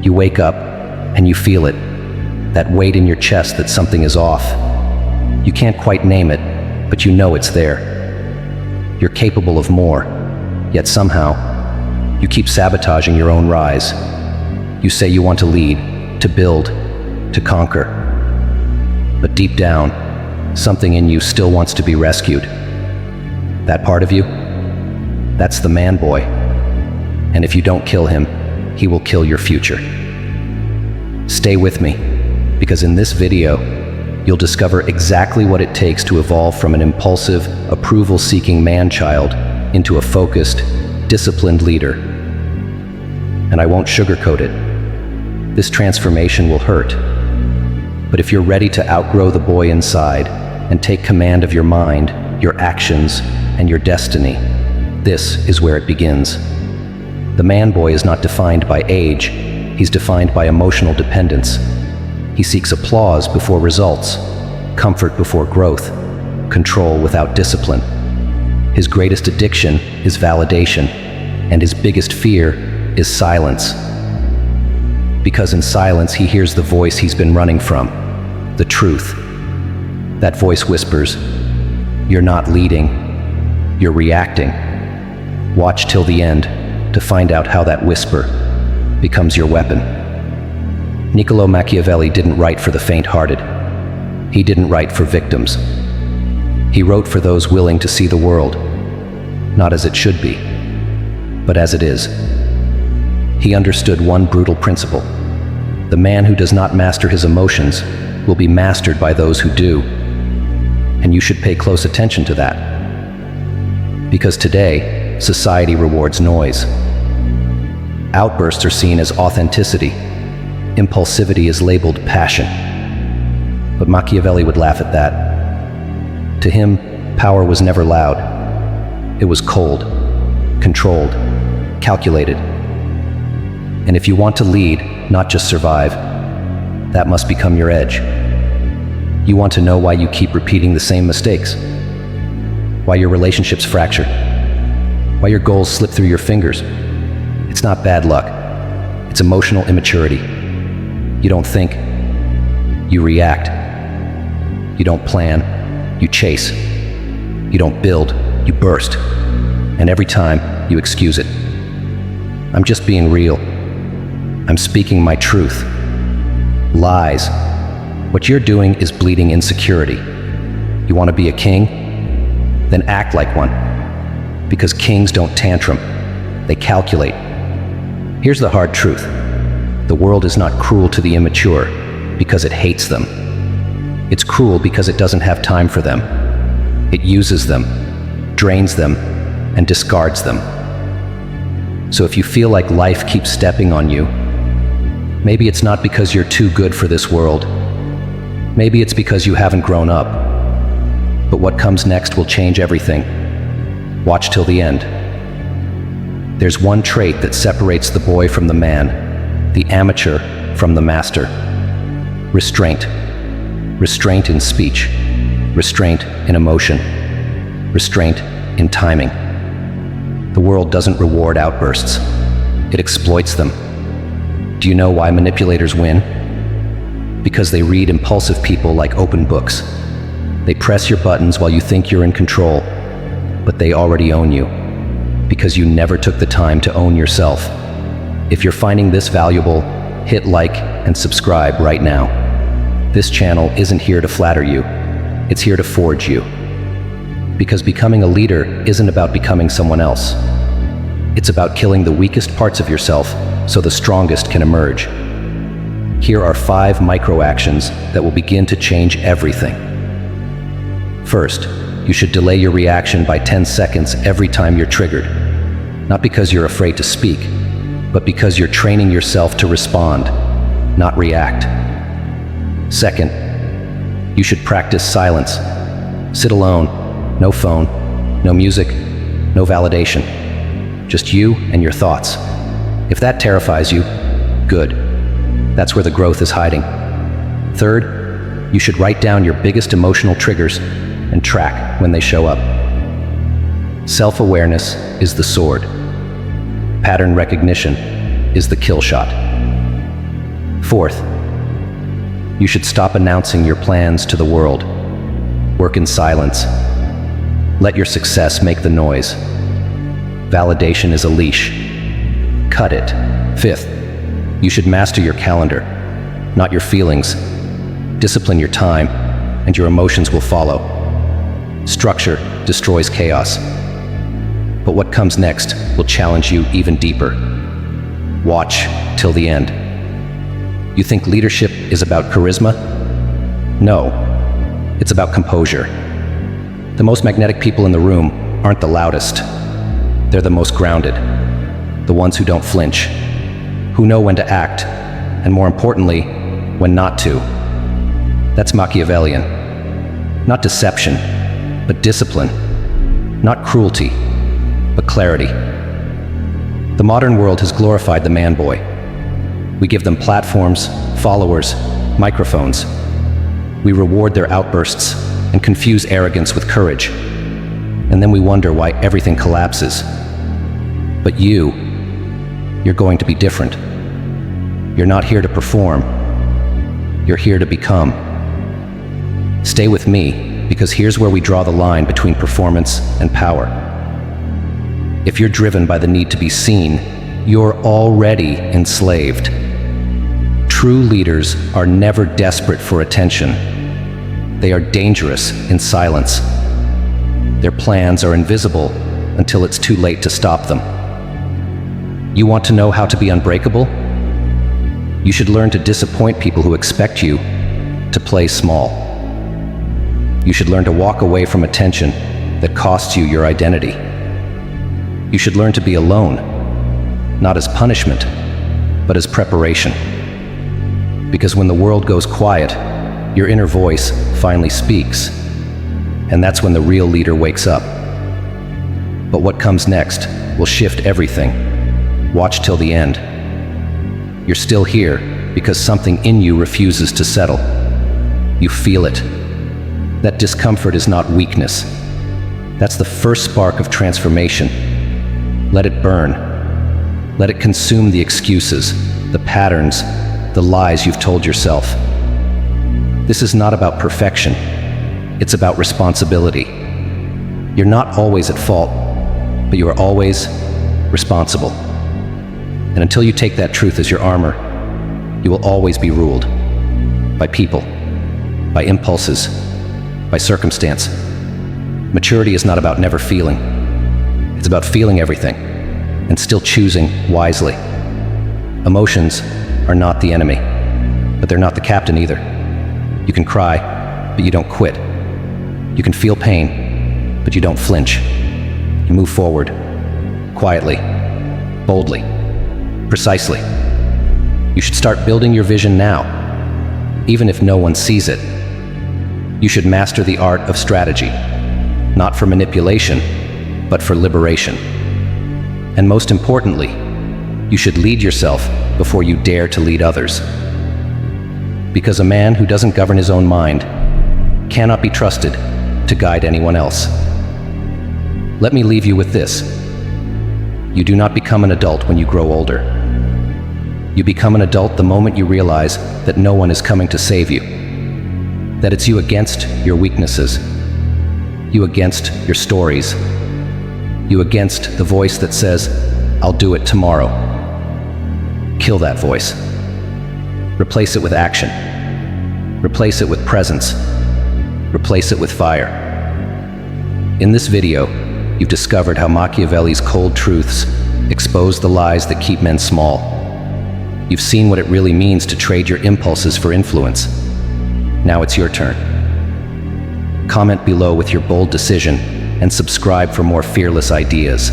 You wake up and you feel it, that weight in your chest that something is off. You can't quite name it, but you know it's there. You're capable of more, yet somehow, you keep sabotaging your own rise. You say you want to lead, to build, to conquer. But deep down, something in you still wants to be rescued. That part of you? That's the man boy. And if you don't kill him, he will kill your future. Stay with me, because in this video, you'll discover exactly what it takes to evolve from an impulsive, approval-seeking man-child into a focused, disciplined leader. And I won't sugarcoat it. This transformation will hurt. But if you're ready to outgrow the boy inside and take command of your mind, your actions, and your destiny, this is where it begins. The man boy is not defined by age, he's defined by emotional dependence. He seeks applause before results, comfort before growth, control without discipline. His greatest addiction is validation, and his biggest fear is silence. Because in silence he hears the voice he's been running from, the truth. That voice whispers, "You're not leading, you're reacting." Watch till the end to find out how that whisper becomes your weapon. Niccolò Machiavelli didn't write for the faint-hearted. He didn't write for victims. He wrote for those willing to see the world, not as it should be, but as it is. He understood one brutal principle. The man who does not master his emotions will be mastered by those who do. And you should pay close attention to that. Because today, society rewards noise. Outbursts are seen as authenticity. Impulsivity is labeled passion. But Machiavelli would laugh at that. To him, power was never loud. It was cold, controlled, calculated. And if you want to lead, not just survive, that must become your edge. You want to know why you keep repeating the same mistakes, why your relationships fracture, why your goals slip through your fingers. It's not bad luck, it's emotional immaturity. You don't think, you react. You don't plan, you chase. You don't build, you burst. And every time, you excuse it. I'm just being real. I'm speaking my truth. Lies. What you're doing is bleeding insecurity. You want to be a king? Then act like one. Because kings don't tantrum. They calculate. Here's the hard truth. The world is not cruel to the immature because it hates them. It's cruel because it doesn't have time for them. It uses them, drains them, and discards them. So if you feel like life keeps stepping on you, maybe it's not because you're too good for this world. Maybe it's because you haven't grown up. But what comes next will change everything. Watch till the end. There's one trait that separates the boy from the man, the amateur from the master. Restraint. Restraint in speech. Restraint in emotion. Restraint in timing. The world doesn't reward outbursts. It exploits them. Do you know why manipulators win? Because they read impulsive people like open books. They press your buttons while you think you're in control, but they already own you, because you never took the time to own yourself. If you're finding this valuable, hit like and subscribe right now. This channel isn't here to flatter you, it's here to forge you. Because becoming a leader isn't about becoming someone else. It's about killing the weakest parts of yourself so the strongest can emerge. Here are 5 micro-actions that will begin to change everything. First, you should delay your reaction by 10 seconds every time you're triggered. Not because you're afraid to speak, but because you're training yourself to respond, not react. Second, you should practice silence. Sit alone, no phone, no music, no validation. Just you and your thoughts. If that terrifies you, good. That's where the growth is hiding. Third, you should write down your biggest emotional triggers and track when they show up. Self-awareness is the sword. Pattern recognition is the kill shot. Fourth, you should stop announcing your plans to the world. Work in silence. Let your success make the noise. Validation is a leash. Cut it. Fifth, you should master your calendar, not your feelings. Discipline your time, and your emotions will follow. Structure destroys chaos. But what comes next will challenge you even deeper. Watch till the end. You think leadership is about charisma? No, it's about composure. The most magnetic people in the room aren't the loudest. They're the most grounded, the ones who don't flinch, who know when to act, and more importantly, when not to. That's Machiavellian. Not deception, but discipline. Not cruelty, but clarity. The modern world has glorified the man-boy. We give them platforms, followers, microphones. We reward their outbursts and confuse arrogance with courage. And then we wonder why everything collapses. But you're going to be different. You're not here to perform. You're here to become. Stay with me, because here's where we draw the line between performance and power. If you're driven by the need to be seen, you're already enslaved. True leaders are never desperate for attention. They are dangerous in silence. Their plans are invisible until it's too late to stop them. You want to know how to be unbreakable? You should learn to disappoint people who expect you to play small. You should learn to walk away from attention that costs you your identity. You should learn to be alone, not as punishment, but as preparation. Because when the world goes quiet, your inner voice finally speaks, and that's when the real leader wakes up. But what comes next will shift everything. Watch till the end. You're still here because something in you refuses to settle. You feel it. That discomfort is not weakness. That's the first spark of transformation. Let it burn. Let it consume the excuses, the patterns, the lies you've told yourself. This is not about perfection. It's about responsibility. You're not always at fault, but you are always responsible. And until you take that truth as your armor, you will always be ruled by people, by impulses, by circumstance. Maturity is not about never feeling. It's about feeling everything and still choosing wisely. Emotions are not the enemy, but they're not the captain either. You can cry, but you don't quit. You can feel pain, but you don't flinch. You move forward, quietly, boldly, precisely. You should start building your vision now, even if no one sees it. You should master the art of strategy, not for manipulation, but for liberation. And most importantly, you should lead yourself before you dare to lead others. Because a man who doesn't govern his own mind cannot be trusted to guide anyone else. Let me leave you with this. You do not become an adult when you grow older. You become an adult the moment you realize that no one is coming to save you, that it's you against your weaknesses, you against your stories, you against the voice that says, "I'll do it tomorrow." Kill that voice. Replace it with action. Replace it with presence. Replace it with fire. In this video, you've discovered how Machiavelli's cold truths expose the lies that keep men small. You've seen what it really means to trade your impulses for influence. Now it's your turn. Comment below with your bold decision and subscribe for more fearless ideas.